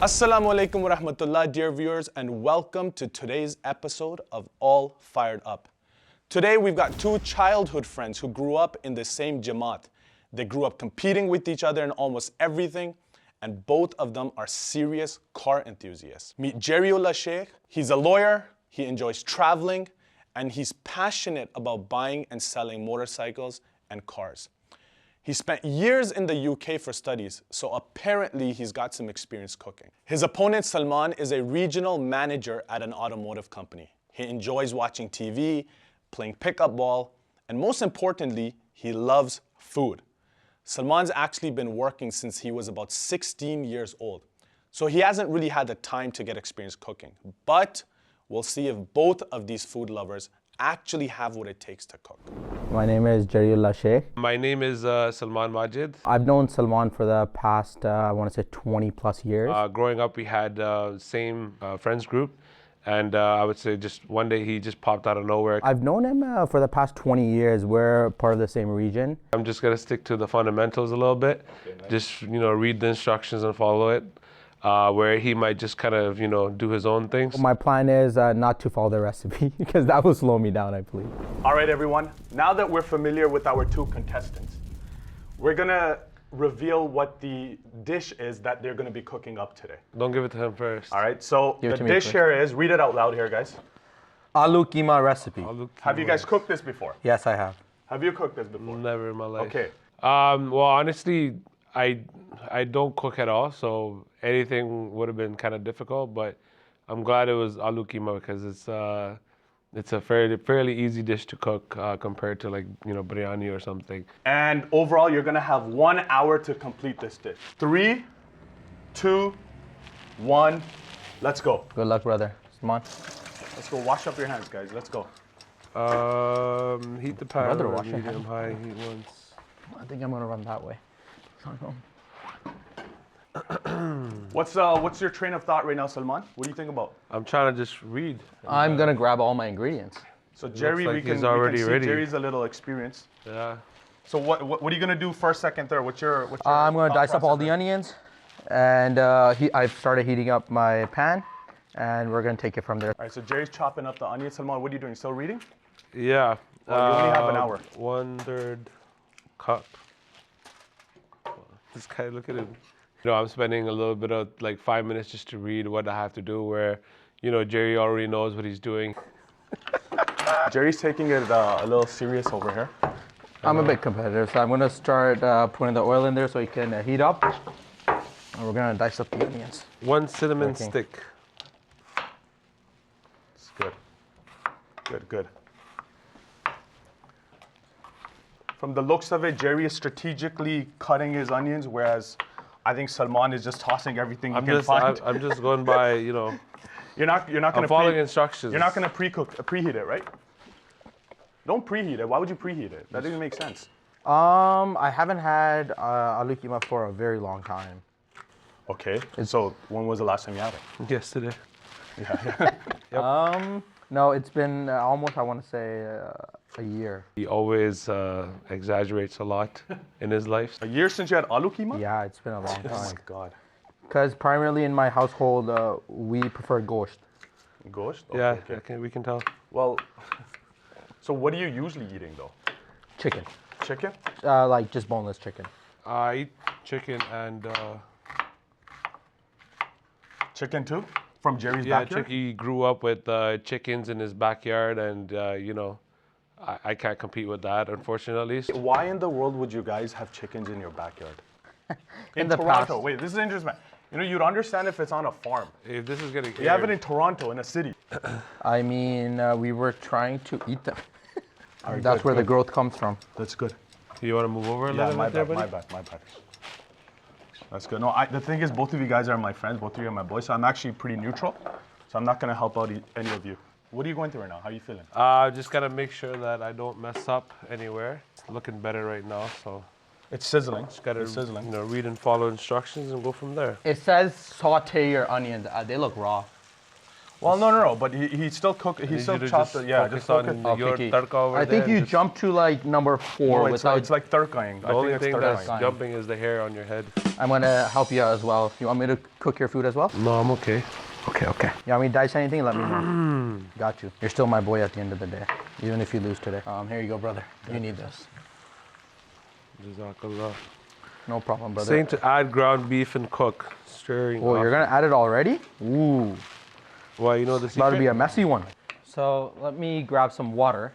Assalamu alaikum wa rahmatullah, dear viewers, and welcome to today's episode of All Fired Up. Today we've got two childhood friends who grew up in the same Jamaat. They grew up competing with each other in almost everything, and both of them are serious car enthusiasts. Meet Jariullah Sheikh. He's a lawyer, he enjoys traveling, and he's passionate about buying and selling motorcycles and cars. He spent years in the UK for studies, so apparently he's got some experience cooking. His opponent Salman is a regional manager at an automotive company. He enjoys watching TV, playing pickup ball, and most importantly, he loves food. Salman's actually been working since he was about 16 years old, so he hasn't really had the time to get experience cooking. But we'll see if both of these food lovers actually have what it takes to cook. My name is Jariullah Sheikh. My name is Salman Majid. I've known Salman for the past, I want to say 20 plus years. Growing up, we had same friends group. And I would say just one day he just popped out of nowhere. I've known him for the past 20 years. We're part of the same region. I'm just going to stick to the fundamentals a little bit. Okay, nice. Just, read the instructions and follow it. Where he might just kind of, do his own things. My plan is not to follow the recipe because that will slow me down, I believe. All right, everyone. Now that we're familiar with our two contestants, we're gonna reveal what the dish is that they're gonna be cooking up today. Don't give it to him first. All right, so the dish here is, read it out loud here, guys. Aloo keema recipe. Have you guys cooked this before? Yes, I have. Have you cooked this before? Never in my life. Okay. Well, honestly, I don't cook at all, so anything would have been kind of difficult, but I'm glad it was aloo keema because it's a fairly easy dish to cook compared to biryani or something. And overall, you're gonna have 1 hour to complete this dish. 3, 2, 1, let's go. Good luck, brother. Come on. Let's go, wash up your hands, guys, let's go. Heat the pan, Brother, wash your medium high heat once. I think I'm gonna run that way. What's your train of thought right now, Salman? What do you think about? I'm trying to just read. I'm gonna grab all my ingredients. So Jerry, like we can already see ready. Jerry's a little experienced. Yeah. So what are you gonna do first, second, third? What's your I'm gonna thought dice up all process the onions, and I've started heating up my pan, and we're gonna take it from there. All right, so Jerry's chopping up the onions. Salman, what are you doing? Still reading? Yeah. Well, you only have an hour. 1/3 cup. This guy, look at him. I'm spending a little bit of 5 minutes just to read what I have to do where, Jerry already knows what he's doing. Jerry's taking it a little serious over here. I'm a bit competitive, so I'm gonna start putting the oil in there so it can heat up. And we're gonna dice up the onions. 1 cinnamon stick. It's good. Good. From the looks of it, Jerry is strategically cutting his onions, whereas I think Salman is just tossing everything he can find. I'm just going by, You're not gonna. I'm following instructions. You're not gonna preheat it, right? Don't preheat it. Why would you preheat it? That doesn't make sense. I haven't had aloo keema for a very long time. Okay. So when was the last time you had it? Yesterday. Yeah. Yep. No, it's been almost, I want to say, a year. He always exaggerates a lot in his life. A year since you had aloo keema? Yeah, it's been a long Oh my time. God. Because primarily in my household, we prefer gosht. Gosht? Yeah, Okay. we can tell. Well, so what are you usually eating though? Chicken. Chicken? Like just boneless chicken. I eat chicken and... Chicken too? From Jerry's yeah, backyard? he grew up with chickens in his backyard and, I can't compete with that, unfortunately. Why in the world would you guys have chickens in your backyard? in the Toronto. past. Wait, this is interesting. You'd understand if it's on a farm. If this is getting You have it in Toronto, in a city. I mean, we were trying to eat them. Right, That's good, where the good. growth comes from. That's good. You want to move over a Yeah, little my bit there, bad, buddy? my bad. That's good. No, the thing is, both of you guys are my friends. Both of you are my boys. So I'm actually pretty neutral. So I'm not going to help out any of you. What are you going through right now? How are you feeling? Just got to make sure that I don't mess up anywhere. It's looking better right now, so It's sizzling. just got to It's sizzling. read and follow instructions and go from there. It says saute your onions. They look raw. Well, no. But he still cooked. He still chopped it. Yeah, just focus focus. on your Okay. tarka over I think there. you jumped to like number 4 No, without. it's like tarkaing. The only thing that's tarkaing. jumping is the hair on your head. I'm gonna help you out as well. You want me to cook your food as well? No, I'm okay. Okay. You want me to dice anything? Let me know. Got you. You're still my boy at the end of the day, even if you lose today. Here you go, brother. You need this. Jazakallah. No problem, brother. Saying to add ground beef and cook, stirring. Oh, you're gonna add it already? Ooh, Why, you know the it's about to be secret? a messy one. So let me grab some water.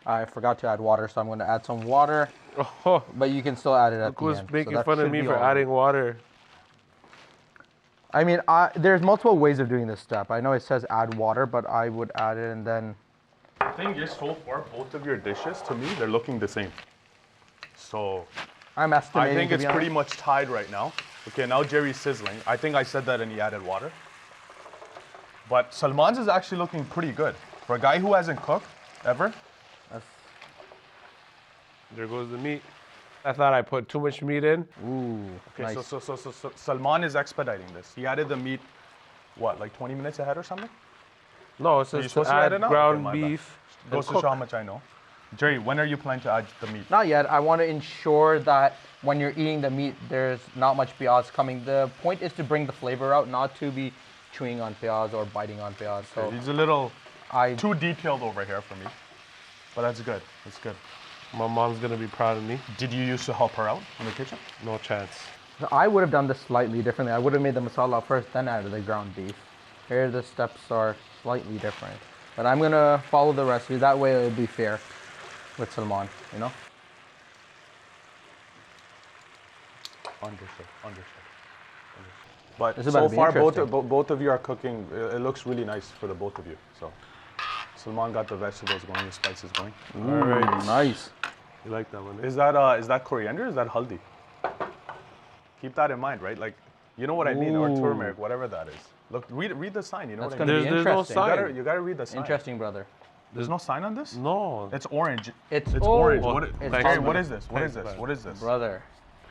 I forgot to add water, so I'm gonna add some water. Oh, But you can still add it at look the who's end. So making that fun of should me be for all adding water. I mean, there's multiple ways of doing this step. I know it says add water, but I would add it and then. I think just so far, both of your dishes, to me, they're looking the same. So I'm I estimating. think to it's be pretty honest. much tied right now. Okay, now Jerry's sizzling. I think I said that and he added water. But Salman's is actually looking pretty good. For a guy who hasn't cooked ever, There goes the meat. I thought I put too much meat in. Ooh, okay, nice. so Salman is expediting this. He added the meat, what, like 20 minutes ahead or something? No, it Are you says supposed to to add add it now? ground Okay, my bad. beef and Goes to cook. show how much I know. Jerry, when are you planning to add the meat? Not yet. I want to ensure that when you're eating the meat, there's not much piyaz coming. The point is to bring the flavor out, not to be chewing on piyaz or biting on piyaz. So He's a little I too detailed over here for me. But that's good. That's good. My mom's gonna be proud of me. Did you used to help her out in the kitchen? No chance. I would have done this slightly differently. I would have made the masala first, then added the ground beef. Here the steps are slightly different. But I'm gonna follow the recipe. That way it'll be fair with Salman, you know? Understood. But This is about so to be far, interesting. both of you are cooking. It looks really nice for the both of you. So, Salman got the vegetables going, the spices going. All right. Nice. You like that one? Eh? Is that coriander? Or is that haldi? Keep that in mind, right? Like, you know what I mean, or Ooh. turmeric, whatever that is. Look, read the sign. You know That's what I mean. gonna be There's no interesting. sign. You gotta read the sign. Interesting, brother. There's no sign on this. No. It's orange. It's orange. oh, What, it's Jerry, orange. what is this? What is Thanks, this? man. What is this? Brother.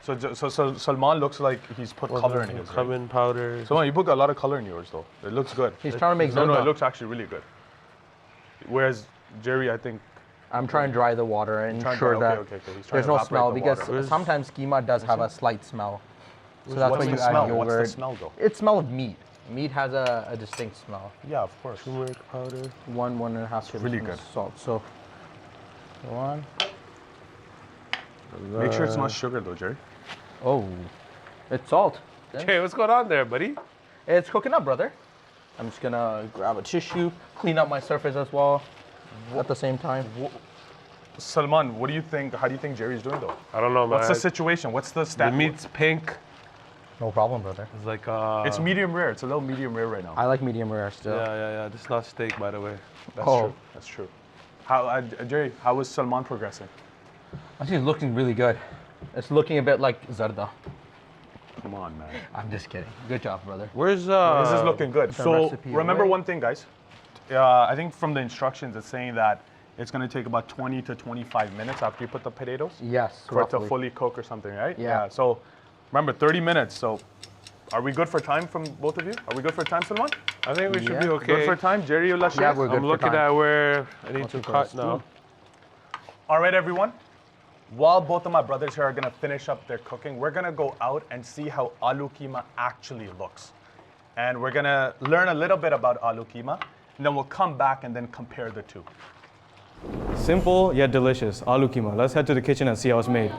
So Salman looks like he's put color in his. Right? Cumin powder. Salman, you put a lot of color in yours though. It looks good. He's trying to make No, zarda. it looks actually really good. Whereas Jerry, I think. I'm trying to dry the water and Trying to ensure dry- that okay. He's trying there's to no evaporate smell the because water. sometimes keema does have a slight smell. So that's What's why you the add smell? yogurt. What's the smell though? It smell of meat. Meat has a distinct smell. Yeah, of course. Turmeric powder. 1.5 tablespoons really good. salt. So, one. Make sure it's not sugar though, Jerry. Oh, it's salt. Hey, what's going on there, buddy? It's cooking up, brother. I'm just gonna grab a tissue, clean up my surface as well at the same time. Salman, what do you think? How do you think Jerry's doing though? I don't know, man. What's the situation? What's the The stat? meat's pink. No problem, brother. It's like It's medium rare. It's a little medium rare right now. I like medium rare still. Yeah. This is not steak, by the way. That's Oh. true. That's true. How, Jerry? How is Salman progressing? Actually, it's looking really good. It's looking a bit like zarda. Come on, man. I'm just kidding. Good job, brother. Where's This is looking good. the So recipe remember away. one thing, guys. I think from the instructions, it's saying that it's going to take about 20 to 25 minutes after you put the potatoes Yes, for it to roughly. fully cook or something, right? Yeah. So remember, 30 minutes. So are we good for time from both of you? Are we good for time, Salman? I think we should Yeah. be Good okay. for time, Jerry? Yeah, we're good I'm for looking time. at where I need to Looking for a cut spoon. now. All right, everyone. While both of my brothers here are gonna finish up their cooking, we're gonna go out and see how aloo keema actually looks. And we're gonna learn a little bit about aloo keema, and then we'll come back and then compare the two. Simple yet delicious, aloo keema. Let's head to the kitchen and see how it's made.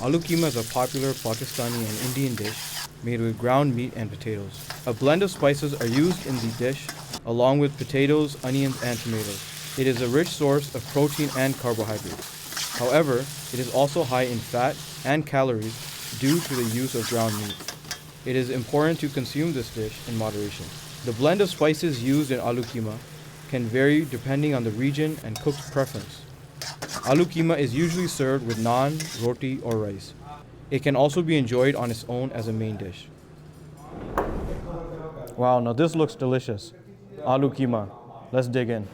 Aloo keema is a popular Pakistani and Indian dish made with ground meat and potatoes. A blend of spices are used in the dish along with potatoes, onions, and tomatoes. It is a rich source of protein and carbohydrates. However, it is also high in fat and calories due to the use of ground meat. It is important to consume this dish in moderation. The blend of spices used in aloo keema can vary depending on the region and cook's preference. Aloo keema is usually served with naan, roti, or rice. It can also be enjoyed on its own as a main dish. Wow, now this looks delicious. Aloo keema. Let's dig in.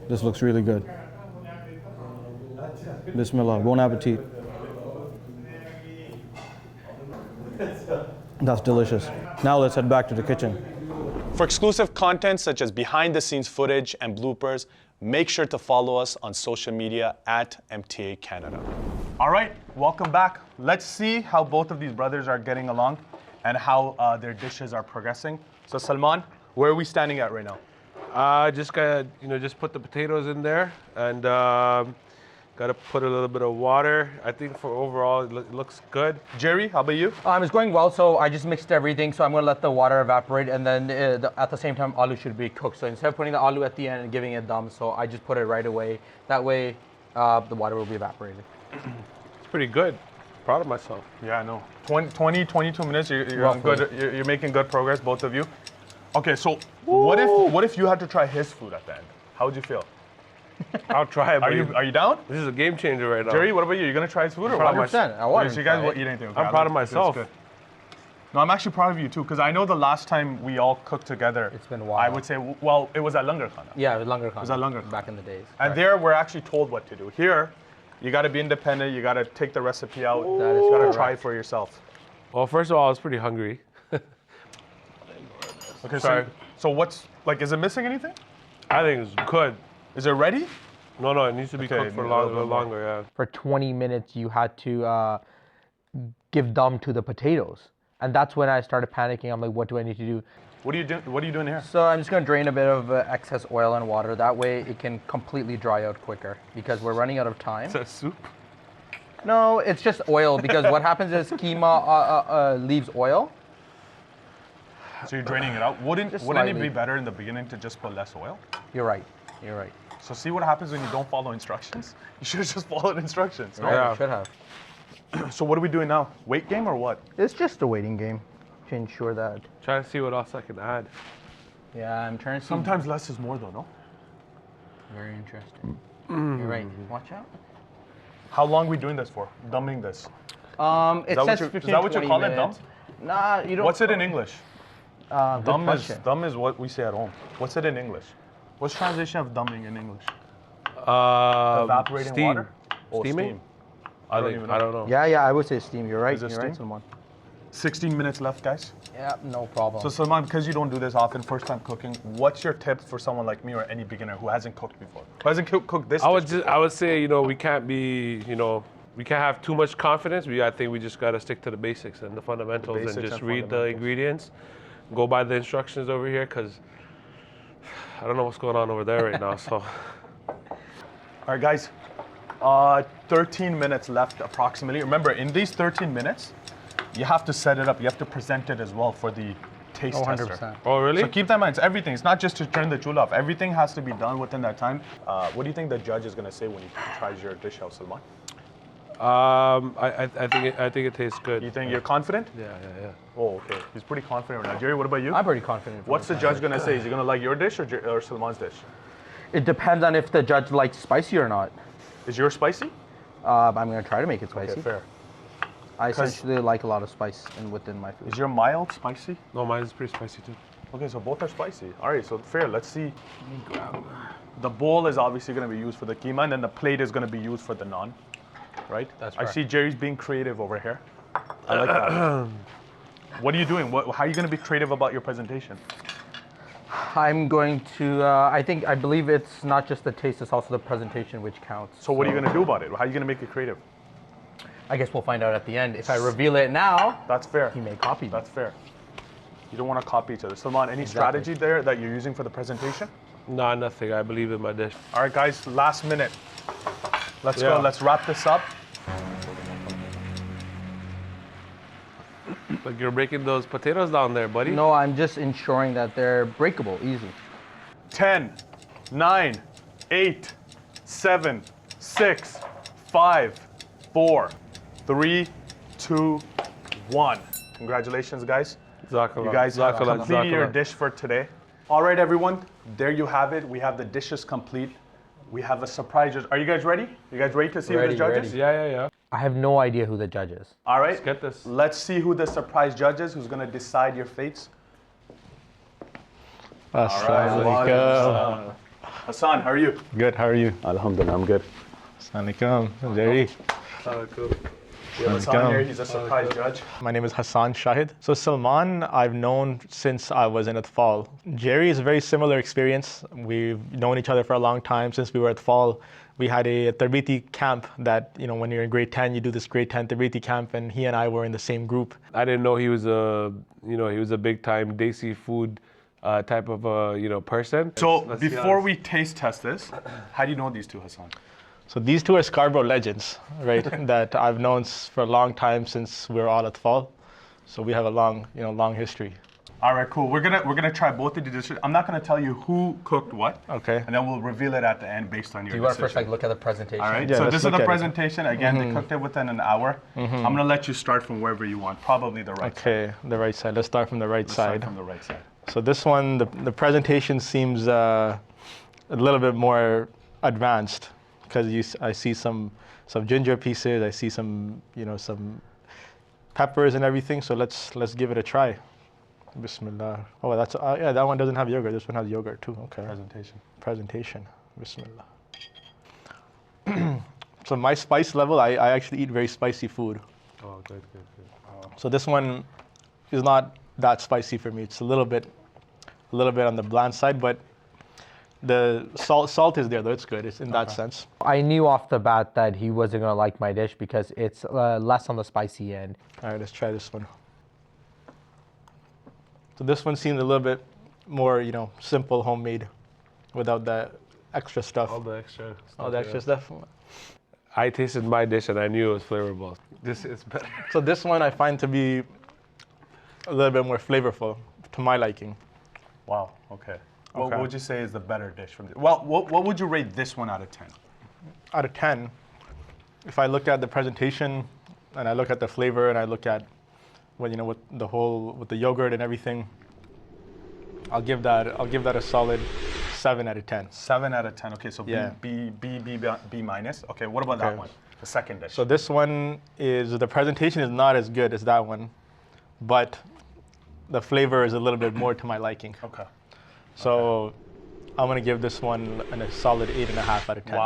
This looks really good. Bismillah, bon appetit. That's delicious. Now let's head back to the kitchen. For exclusive content such as behind the scenes footage and bloopers, make sure to follow us on social media at MTA Canada. All right, welcome back. Let's see how both of these brothers are getting along and how their dishes are progressing. So Salman, where are we standing at right now? Just gotta, just put the potatoes in there and gotta put a little bit of water. I think for overall, it looks good. Jerry, how about you? It's going well, so I just mixed everything, so I'm going to let the water evaporate, and then at the same time, aloo should be cooked. So instead of putting the aloo at the end and giving it dum, so I just put it right away. That way, the water will be evaporated. It's pretty good. Proud of myself. Yeah, I know. 22 minutes, you're on good, you're making good progress, both of you. Okay, so what if you had to try his food at the end? How would you feel? I'll try it. Are you down? This is a game changer right now. Jerry, what about you? You gonna try his food or what? 100%. I want So to you guys try won't it. eat anything. Okay, I'm proud of that's myself. good. No, I'm actually proud of you too, because I know the last time we all cooked together, It's been a while. I would say, well, it was at Langar Khana. Yeah, it was longer. Was that longer? Back in the days. And there, we're actually told what to do. Here, you got to be independent. You got to take the recipe out. That is You got to correct. try it for yourself. Well, first of all, I was pretty hungry. Okay, Sorry. so what's, like, is it missing anything? I think it's good. Is it ready? No, it needs to be Okay, cooked for need a little bit more. longer, yeah. For 20 minutes, you had to give dum to the potatoes. And that's when I started panicking. I'm like, what do I need to do? What are you doing here? So I'm just going to drain a bit of excess oil and water. That way it can completely dry out quicker because we're running out of time. Is that soup? No, it's just oil because what happens is keema leaves oil. So you're draining it out. Wouldn't it slightly. be better in the beginning to just put less oil? You're right. So see what happens when you don't follow instructions? You should have just followed instructions. No? Yeah. You should have. So what are we doing now? Weight game or what? It's just a waiting game to ensure that. Trying to see what else I can add. Yeah, I'm trying to see. Sometimes less is more though, no? Very interesting. You're right. Watch out. How long are we doing this for? Dumbing this. It that what says you- is 15, that what you 20 call it, minutes. Nah, you don't. What's it in English? Good question. Dumb is what we say at home. What's it in English? What's translation of dumbing in English? Evaporating steam. water? Oh, Steaming? steam. I don't even know. I don't know. Yeah, I would say steam. You're right. Is it You're right, steam? Salman. 16 minutes left, guys. Yeah, no problem. So Salman, because you don't do this often, first time cooking, what's your tip for someone like me or any beginner who hasn't cooked before? Who hasn't cooked this dish I would say, we can't be, we can't have too much confidence. I think we just got to stick to the basics and the fundamentals basics and just and read the fundamentals. ingredients. Go by the instructions over here because I don't know what's going on over there right now. So All right, guys. 13 minutes left approximately. Remember, in these 13 minutes, you have to set it up. You have to present it as well for the taste tester. 100%. Oh, really? So keep that in mind. It's everything. It's not just to turn the chula off. Everything has to be done within that time. What do you think the judge is going to say when he tries your dish out, Salman? I think it tastes good. You think you're confident? Yeah. Oh, okay. He's pretty confident right now. Jerry, what about you? I'm pretty confident. What's the judge going to say? Is he going to like your dish or Salman's dish? It depends on if the judge likes spicy or not. Is yours spicy? I'm going to try to make it spicy. Okay, fair. I essentially like a lot of spice within my food. Is your mild spicy? No, mine's pretty spicy too. Okay, so both are spicy. All right, so fair. Let's see. The bowl is obviously going to be used for the keema, and then the plate is going to be used for the naan, right? That's I correct. see Jerry's being creative over here. I like that. What are you doing? How are you going to be creative about your presentation? I'm going to, I believe it's not just the taste, it's also the presentation which counts. So what are you going to do about it? How are you going to make it creative? I guess we'll find out at the end. If I reveal it now, That's fair. he may copy me. That's fair. You don't want to copy each other. Salman, any Exactly. strategy there that you're using for the presentation? Nah, nothing. I believe in my dish. All right, guys, last minute. Let's Yeah. go. Let's wrap this up. Like you're breaking those potatoes down there, buddy. No, I'm just ensuring that they're breakable, easy. 10, 9, 8, 7, 6, 5, 4, 3, 2, 1. Congratulations, guys. Jazakallah. You guys have Jazakallah, completed your jazakallah. dish for today. All right, everyone. There you have it. We have the dishes complete. We have a surprise. Are you guys ready? You guys ready to see who the Ready, judge ready. is? Yeah. I have no idea who the judge is. All right. Let's get this. Let's see who the surprise judge is, who's going to decide your fates. Assalamualaikum. Hassan, how are you? Good, how are you? Alhamdulillah, I'm good. Assalamualaikum. Jerry. Cool. We have Let's Hassan go. here. He's a surprise judge. My name is Hassan Shahid. So Salman, I've known since I was in Atfal. Jerry is a very similar experience. We've known each other for a long time since we were at Atfal. We had a Tarbiti camp that, when you're in grade 10, you do this grade 10 Tarbiti camp, and he and I were in the same group. I didn't know he was a big time desi food type of person. So Let's see before how- we taste test this, how do you know these two, Hassan? So these two are Scarborough legends, right? that I've known for a long time since we were all at Atfal. So we have a long history. All right, cool. We're gonna try both of the dishes. I'm not gonna tell you who cooked what. Okay. And then we'll reveal it at the end based on your Do you want to decision. first look at the presentation? All right. Yeah, so let's this is look the at it. presentation. Again, they cooked it within an hour. I'm gonna let you start from wherever you want. Probably the right side. Okay, the right side. Let's start from the right Let's start side. from the right side. So this one, the presentation seems a little bit more advanced because I see some ginger pieces. I see some peppers and everything. So let's give it a try. Bismillah. Oh, that one doesn't have yogurt. This one has yogurt too. Okay. Presentation. Bismillah. So my spice level, I actually eat very spicy food. Oh, good. So this one is not that spicy for me. It's a little bit on the bland side, but the salt is there though. It's good. It's in that sense. I knew off the bat that he wasn't going to like my dish because it's less on the spicy end. All right, let's try this one. So this one seems a little bit more, simple, homemade, without that extra stuff. All the extra stuff. All the extra stuff. I tasted my dish and I knew it was flavorful. This is better. So this one I find to be a little bit more flavorful to my liking. Wow. Okay. What Okay. would you say is the better dish from this? Well, what would you rate this one out of 10? Out of 10, if I look at the presentation and I look at the flavor and I look at with the yogurt and everything, I'll give that a solid 7 out of 10. 7 out of 10. Okay, so Yeah. B minus. Okay, what about that Okay. one? The second dish. So this one the presentation is not as good as that one, but the flavor is a little bit more to my liking. Okay. So I'm gonna give this one a solid 8.5 out of 10.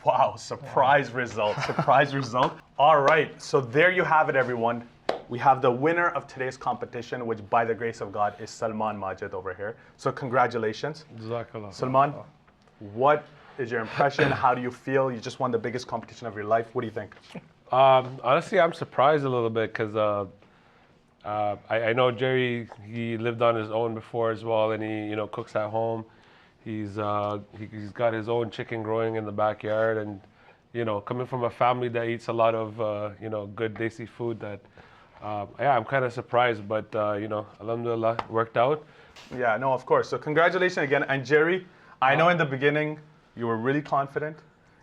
Wow. Surprise result. Surprise result. All right. So there you have it, everyone. We have the winner of today's competition, which by the grace of God is Salman Majid over here. So congratulations. Jazakallah. Salman, what is your impression? How do you feel? You just won the biggest competition of your life. What do you think? Honestly, I'm surprised a little bit because I know Jerry. He lived on his own before as well, and he cooks at home. He's got his own chicken growing in the backyard, and coming from a family that eats a lot of good desi food. That I'm kind of surprised, but alhamdulillah, worked out. Yeah, no, of course. So congratulations again. And Jerry, I know in the beginning you were really confident.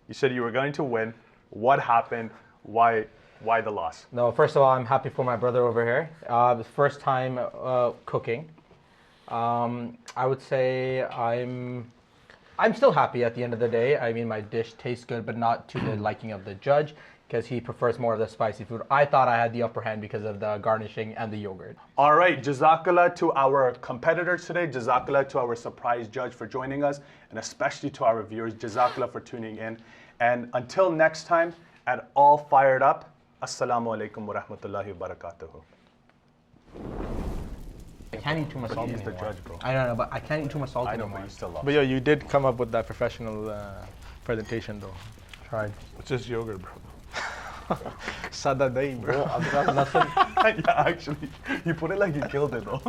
You said you were going to win. What happened? Why the loss? No, first of all, I'm happy for my brother over here. The first time cooking. I would say I'm still happy at the end of the day. I mean, my dish tastes good, but not to the liking of the judge because he prefers more of the spicy food. I thought I had the upper hand because of the garnishing and the yogurt. All right, Jazakallah to our competitors today. Jazakallah to our surprise judge for joining us, and especially to our viewers. Jazakallah for tuning in. And until next time, at All Fired Up, Assalamu alaikum wa rahmatullahi wa barakatuhu. I can't eat too much salt He's the anymore. judge, bro. I don't know, but I can't eat too much salt I know, anymore. but you still lost. But you did come up with that professional presentation though. Tried. It's just yogurt, bro. Sada dahi, bro. Nothing. Yeah, actually, you put it like you killed it, though.